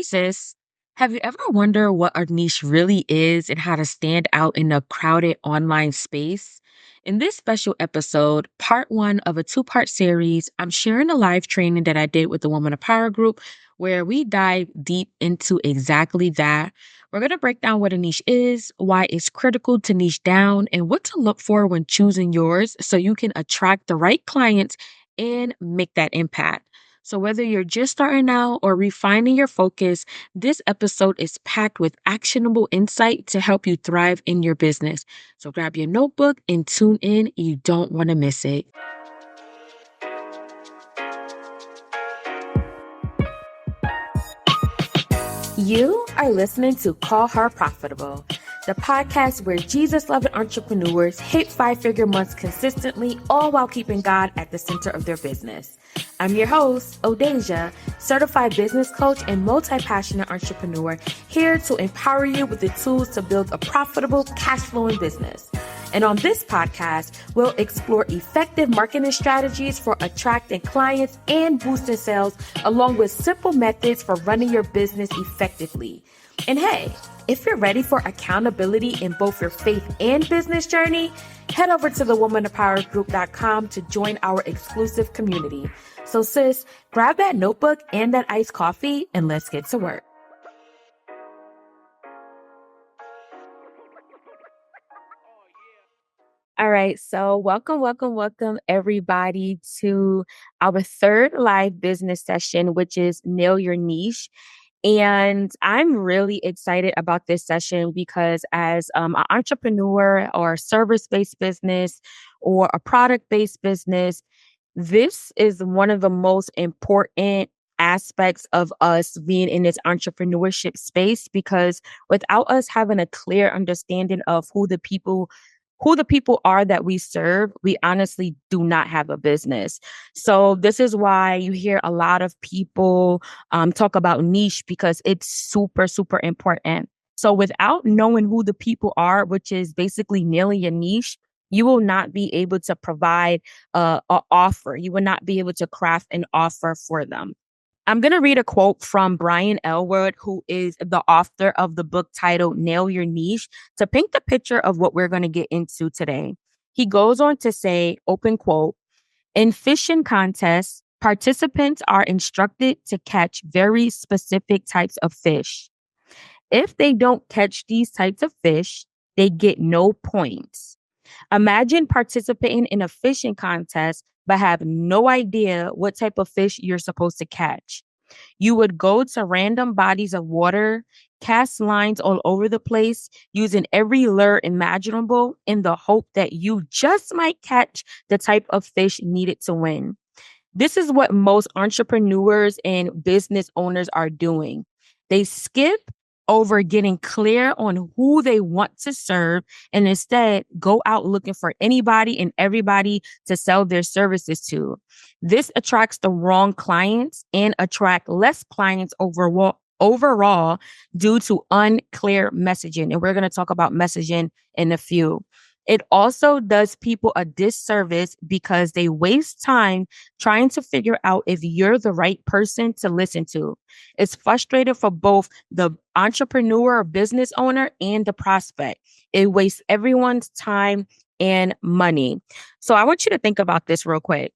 sis. Have you ever wondered what a niche really is and how to stand out in a crowded online space? In this special episode, part one of a two-part series, I'm sharing a live training that I did with the Woman of Power group where we dive deep into exactly that. We're going to break down what a niche is, why it's critical to niche down, and what to look for when choosing yours so you can attract the right clients and make that impact. So, whether you're just starting out or refining your focus, this episode is packed with actionable insight to help you thrive in your business. So, grab your notebook and tune in. You don't want to miss it. You are listening to Call Her Profitable, the podcast where Jesus-loving entrepreneurs hit five-figure months consistently, all while keeping God at the center of their business. I'm your host, Odaisha, certified business coach and multi-passionate entrepreneur, here to empower you with the tools to build a profitable, cash-flowing business. And on this podcast, we'll explore effective marketing strategies for attracting clients and boosting sales, along with simple methods for running your business effectively. And hey, if you're ready for accountability in both your faith and business journey, head over to thewomanofpowergroup.com to join our exclusive community. So sis, grab that notebook and that iced coffee and let's get to work. All right, so welcome everybody to our third live business session, which is Nail Your Niche. And I'm really excited about this session because as an entrepreneur or service-based business or a product-based business, this is one of the most important aspects of us being in this entrepreneurship space because without us having a clear understanding of who the people are that we serve, we honestly do not have a business. So this is why you hear a lot of people talk about niche because it's super, super important. So without knowing who the people are, which is basically nailing your niche, you will not be able to provide an offer. You will not be able to craft an offer for them. I'm going to read a quote from Brian Elwood, who is the author of the book titled Nail Your Niche, to paint the picture of what we're going to get into today. He goes on to say, open quote, in fishing contests, participants are instructed to catch very specific types of fish. If they don't catch these types of fish, they get no points. Imagine participating in a fishing contest, but have no idea what type of fish you're supposed to catch. You would go to random bodies of water, cast lines all over the place, using every lure imaginable in the hope that you just might catch the type of fish needed to win. This is what most entrepreneurs and business owners are doing. They skip over getting clear on who they want to serve and instead go out looking for anybody and everybody to sell their services to. This attracts the wrong clients and attract less clients overall due to unclear messaging. And we're going to talk about messaging in a few. It also does people a disservice because they waste time trying to figure out if you're the right person to listen to. It's frustrating for both the entrepreneur or business owner and the prospect. It wastes everyone's time and money. So I want you to think about this real quick.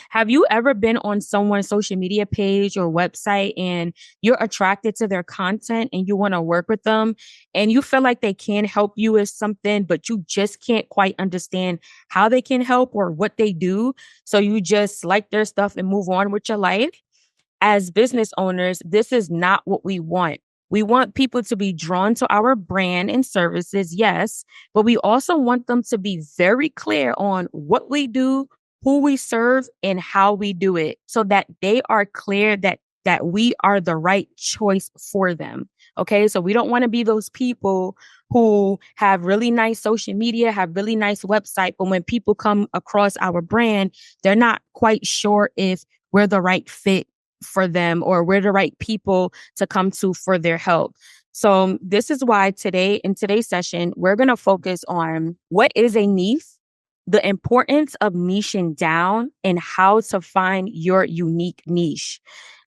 Have you ever been on someone's social media page or website and you're attracted to their content and you want to work with them and you feel like they can help you with something, but you just can't quite understand how they can help or what they do? So you just like their stuff and move on with your life? As business owners, this is not what we want. We want people to be drawn to our brand and services, yes, but we also want them to be very clear on what we do, who we serve, and how we do it so that they are clear that we are the right choice for them. Okay, so we don't want to be those people who have really nice social media, have really nice website, but when people come across our brand, they're not quite sure if we're the right fit for them or we're the right people to come to for their help. So this is why today, in today's session, we're going to focus on what is a niche, the importance of niching down, and how to find your unique niche.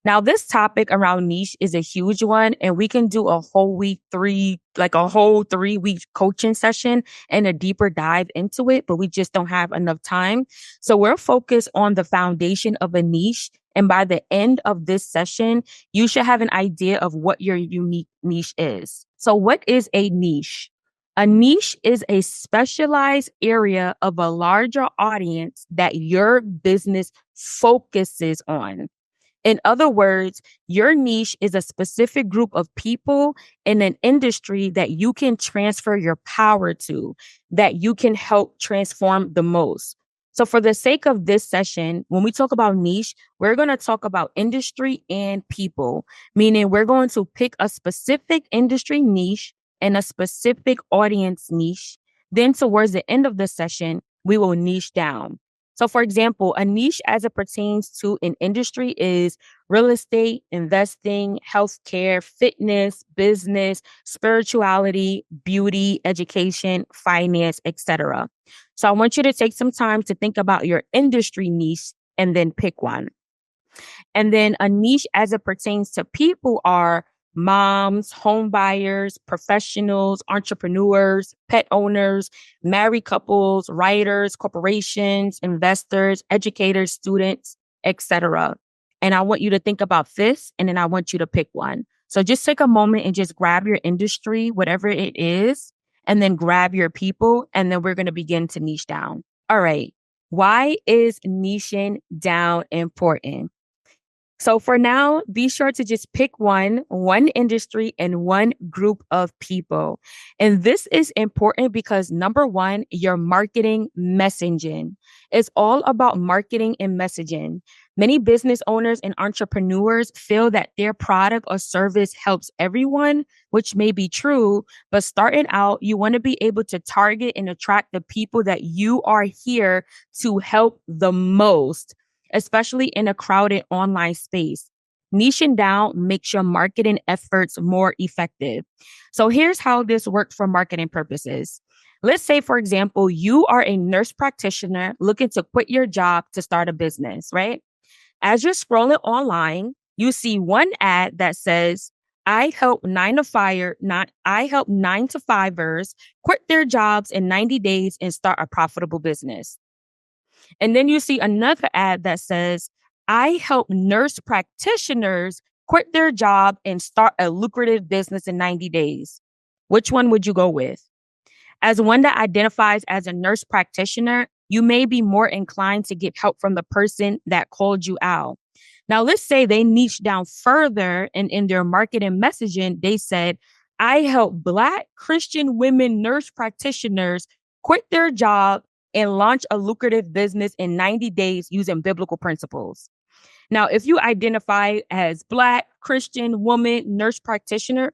Now, this topic around niche is a huge one, and we can do a whole a whole 3 week coaching session and a deeper dive into it, but we just don't have enough time. So we're focused on the foundation of a niche. And by the end of this session, you should have an idea of what your unique niche is. So what is a niche? A niche is a specialized area of a larger audience that your business focuses on. In other words, your niche is a specific group of people in an industry that you can transfer your power to, that you can help transform the most. So, for the sake of this session, when we talk about niche, we're going to talk about industry and people, meaning we're going to pick a specific industry niche and a specific audience niche. Then, towards the end of the session, we will niche down. So, for example, a niche as it pertains to an industry is real estate, investing, healthcare, fitness, business, spirituality, beauty, education, finance, etc. So, I want you to take some time to think about your industry niche and then pick one. And then a niche as it pertains to people are moms, home buyers, professionals, entrepreneurs, pet owners, married couples, writers, corporations, investors, educators, students, etc. And I want you to think about this and then I want you to pick one. So just take a moment and just grab your industry, whatever it is, and then grab your people, and then we're going to begin to niche down. All right. Why is niching down important? So for now, be sure to just pick one industry and one group of people. And this is important because number one, your marketing messaging is all about marketing and messaging. Many business owners and entrepreneurs feel that their product or service helps everyone, which may be true, but starting out, you want to be able to target and attract the people that you are here to help the most, especially in a crowded online space. Niching down makes your marketing efforts more effective. So here's how this works for marketing purposes. Let's say, for example, you are a nurse practitioner looking to quit your job to start a business, right? As you're scrolling online, you see one ad that says, I help 9 to 5ers quit their jobs in 90 days and start a profitable business. And then you see another ad that says, I help nurse practitioners quit their job and start a lucrative business in 90 days. Which one would you go with? As one that identifies as a nurse practitioner, you may be more inclined to get help from the person that called you out. Now, let's say they niche down further and in their marketing messaging, they said, I help Black Christian women nurse practitioners quit their job and launch a lucrative business in 90 days using biblical principles. Now, if you identify as Black, Christian, woman, nurse practitioner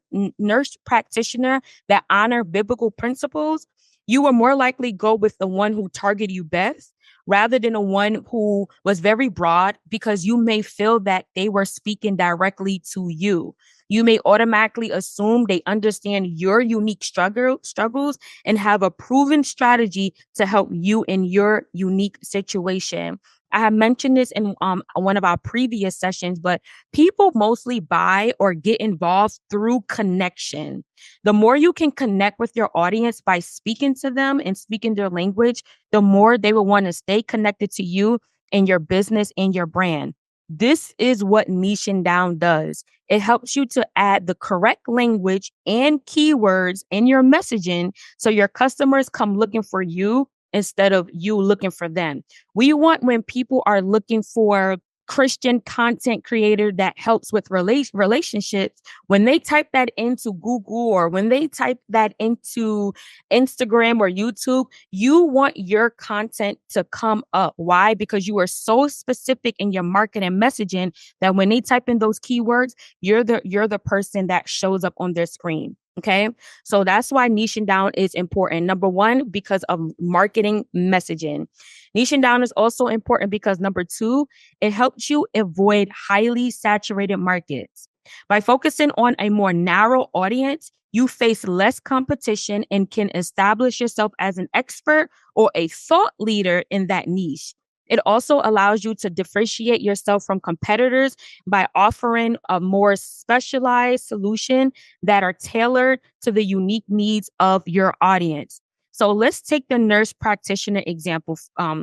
that honor biblical principles, you will more likely go with the one who targeted you best rather than the one who was very broad, because you may feel that they were speaking directly to you. You may automatically assume they understand your unique struggles and have a proven strategy to help you in your unique situation. I have mentioned this in one of our previous sessions, but people mostly buy or get involved through connection. The more you can connect with your audience by speaking to them and speaking their language, the more they will want to stay connected to you and your business and your brand. This is what niching down does. It helps you to add the correct language and keywords in your messaging so your customers come looking for you instead of you looking for them. We want when people are looking for Christian content creator that helps with relationships, when they type that into Google or when they type that into Instagram or YouTube, you want your content to come up. Why? Because you are so specific in your marketing messaging that when they type in those keywords, you're the person that shows up on their screen. Okay. So that's why niching down is important. Number one, because of marketing messaging. Niching down is also important because number two, it helps you avoid highly saturated markets. By focusing on a more narrow audience, you face less competition and can establish yourself as an expert or a thought leader in that niche. It also allows you to differentiate yourself from competitors by offering a more specialized solution that are tailored to the unique needs of your audience. So let's take the nurse practitioner example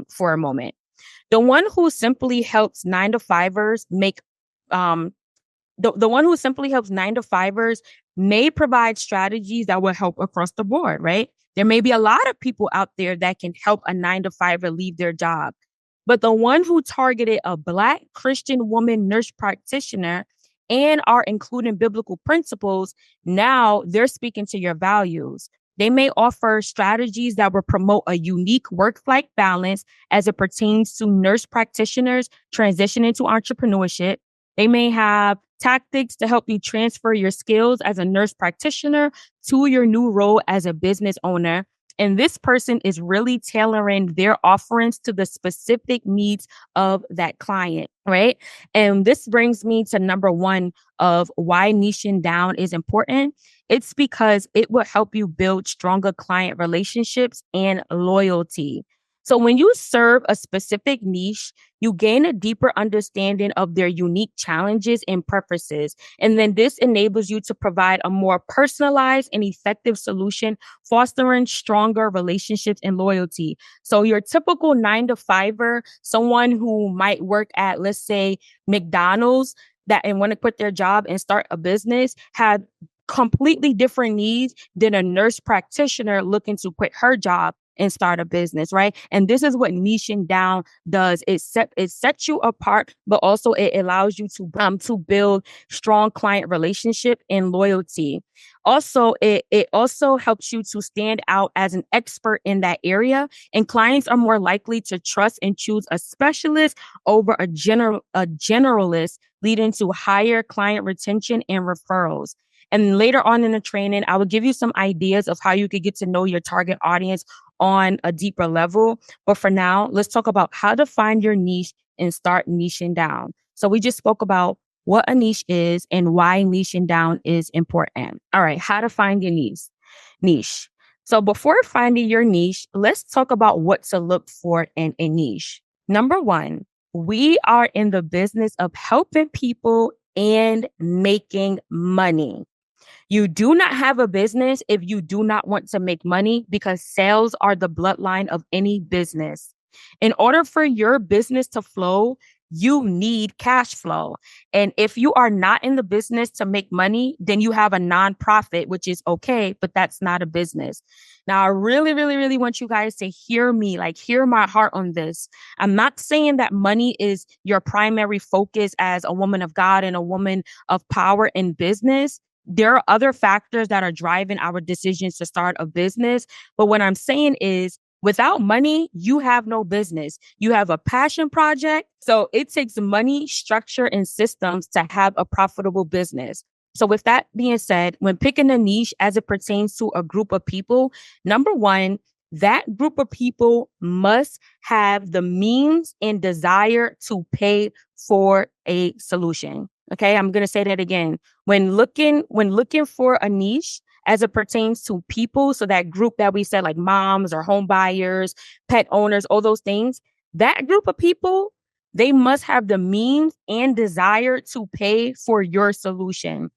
for a moment. The one who simply helps nine to fivers make um, the one who simply helps nine to fivers may provide strategies that will help across the board, right? There may be a lot of people out there that can help a nine to fiver leave their job. But the one who targeted a Black Christian woman nurse practitioner and are including biblical principles, now they're speaking to your values. They may offer strategies that will promote a unique work-life balance as it pertains to nurse practitioners transitioning to entrepreneurship. They may have tactics to help you transfer your skills as a nurse practitioner to your new role as a business owner. And this person is really tailoring their offerings to the specific needs of that client, right? And this brings me to number one of why niching down is important. It's because it will help you build stronger client relationships and loyalty. So when you serve a specific niche, you gain a deeper understanding of their unique challenges and preferences. And then this enables you to provide a more personalized and effective solution, fostering stronger relationships and loyalty. So your typical nine to fiver, someone who might work at, let's say, McDonald's that and want to quit their job and start a business, had completely different needs than a nurse practitioner looking to quit her job and start a business, right? And this is what niching down does. It sets you apart, but also it allows you to build strong client relationship and loyalty. Also, it also helps you to stand out as an expert in that area, and clients are more likely to trust and choose a specialist over a generalist, leading to higher client retention and referrals. And later on in the training, I will give you some ideas of how you could get to know your target audience on a deeper level. But for now, let's talk about how to find your niche and start niching down. So we just spoke about what a niche is and why niching down is important. All right, how to find your niche. So before finding your niche, let's talk about what to look for in a niche. Number one, we are in the business of helping people and making money. You do not have a business if you do not want to make money, because sales are the bloodline of any business. In order for your business to flow, you need cash flow. And if you are not in the business to make money, then you have a nonprofit, which is okay, but that's not a business. Now, I really, really, really want you guys to hear me, like hear my heart on this. I'm not saying that money is your primary focus as a woman of God and a woman of power in business. There are other factors that are driving our decisions to start a business. But what I'm saying is, without money, you have no business. You have a passion project. So it takes money, structure, and systems to have a profitable business. So with that being said, when picking a niche as it pertains to a group of people, number one, that group of people must have the means and desire to pay for a solution. Okay, I'm going to say that again. When looking for a niche as it pertains to people, so that group that we said, like moms or home buyers, pet owners, all those things, that group of people, they must have the means and desire to pay for your solution.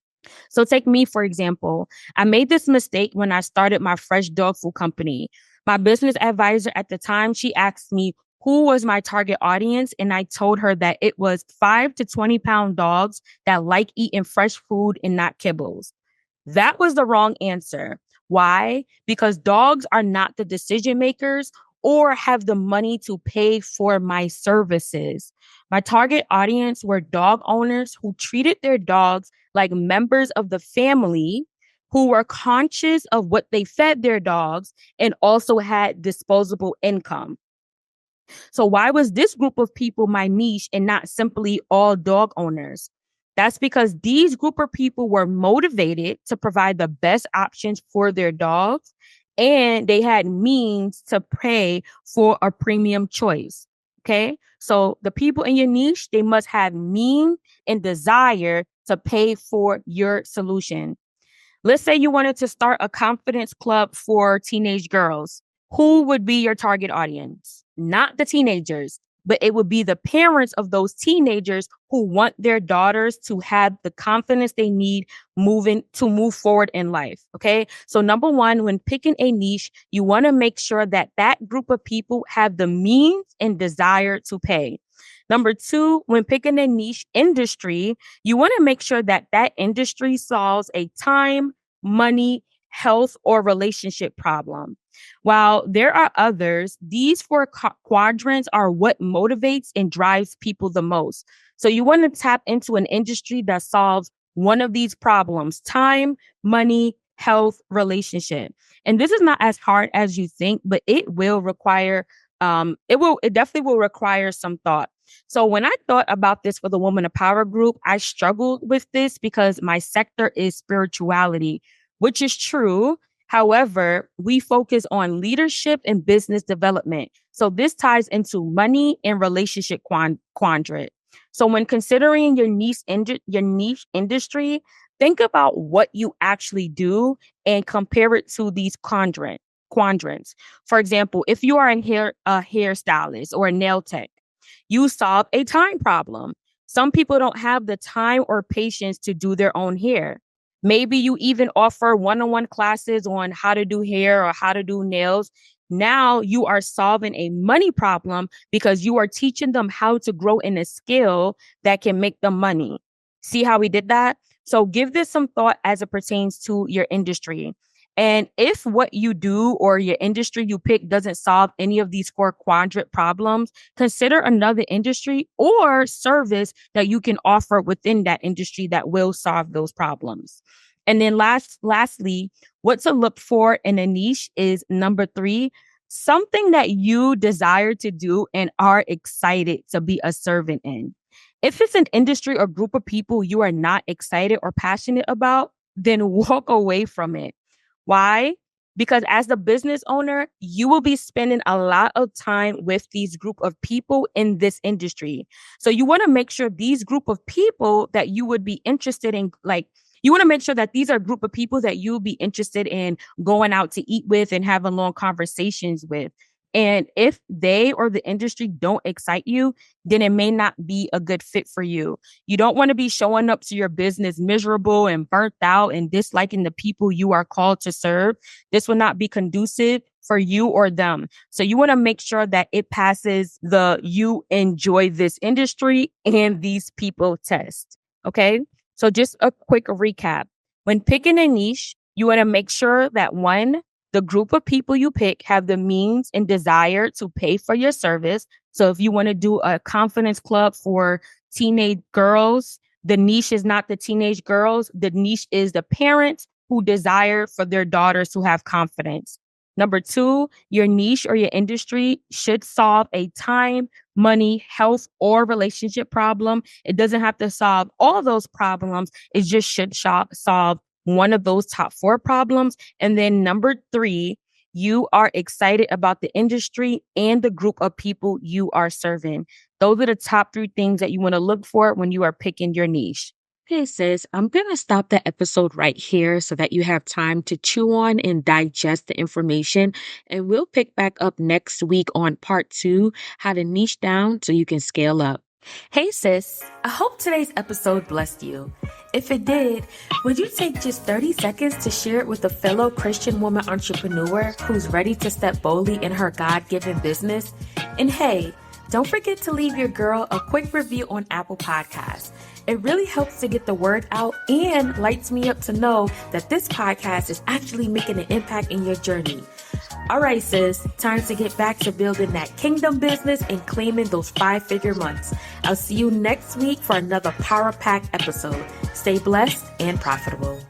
So take me, for example. I made this mistake when I started my fresh dog food company. My business advisor at the time, she asked me who was my target audience. And I told her that it was 5 to 20 pound dogs that like eating fresh food and not kibbles. That was the wrong answer. Why? Because dogs are not the decision makers or have the money to pay for my services. My target audience were dog owners who treated their dogs like members of the family, who were conscious of what they fed their dogs and also had disposable income. So why was this group of people my niche and not simply all dog owners? That's because these group of people were motivated to provide the best options for their dogs, and they had means to pay for a premium choice. Okay. So the people in your niche, they must have means and desire to pay for your solution. Let's say you wanted to start a confidence club for teenage girls. Who would be your target audience? Not the teenagers, but it would be the parents of those teenagers who want their daughters to have the confidence they need to move forward in life. Okay. So number one, when picking a niche, you want to make sure that that group of people have the means and desire to pay. Number two, when picking a niche industry, you want to make sure that that industry solves a time, money, health, or relationship problem. While there are others, these four quadrants are what motivates and drives people the most. So you want to tap into an industry that solves one of these problems: time, money, health, relationship. And this is not as hard as you think, but it definitely will require some thought. So when I thought about this for the Woman of Power group, I struggled with this because my sector is spirituality, which is true. However, we focus on leadership and business development. So this ties into money and relationship quadrant. So when considering your niche industry, think about what you actually do and compare it to these quadrants. For example, if you are a hairstylist or a nail tech, you solve a time problem. Some people don't have the time or patience to do their own hair. Maybe you even offer one-on-one classes on how to do hair or how to do nails. Now you are solving a money problem because you are teaching them how to grow in a skill that can make them money. See how we did that? So give this some thought as it pertains to your industry. And if what you do or your industry you pick doesn't solve any of these four quadrant problems, consider another industry or service that you can offer within that industry that will solve those problems. And then lastly, what to look for in a niche is number three, something that you desire to do and are excited to be a servant in. If it's an industry or group of people you are not excited or passionate about, then walk away from it. Why? Because as the business owner, you will be spending a lot of time with these group of people in this industry. So you want to make sure these group of people that you would be interested in, you want to make sure that these are a group of people that you'll be interested in going out to eat with and having long conversations with. And if they or the industry don't excite you, then it may not be a good fit for you. You don't want to be showing up to your business miserable and burnt out and disliking the people you are called to serve. This will not be conducive for you or them. So you want to make sure that it passes the you enjoy this industry and these people test. Okay. So just a quick recap. When picking a niche, you want to make sure that one, the group of people you pick have the means and desire to pay for your service. So if you want to do a confidence club for teenage girls, the niche is not the teenage girls. The niche is the parents who desire for their daughters to have confidence. Number two, your niche or your industry should solve a time, money, health, or relationship problem. It doesn't have to solve all those problems. It just should solve one of those top four problems. And then number three, you are excited about the industry and the group of people you are serving. Those are the top three things that you want to look for when you are picking your niche. Okay, sis, I'm going to stop the episode right here so that you have time to chew on and digest the information. And we'll pick back up next week on part two, how to niche down so you can scale up. Hey sis, I hope today's episode blessed you. If it did, would you take just 30 seconds to share it with a fellow Christian woman entrepreneur who's ready to step boldly in her God-given business? And hey, don't forget to leave your girl a quick review on Apple Podcasts. It really helps to get the word out and lights me up to know that this podcast is actually making an impact in your journey. All right, sis, time to get back to building that kingdom business and claiming those 5-figure months. I'll see you next week for another Power Pack episode. Stay blessed and profitable.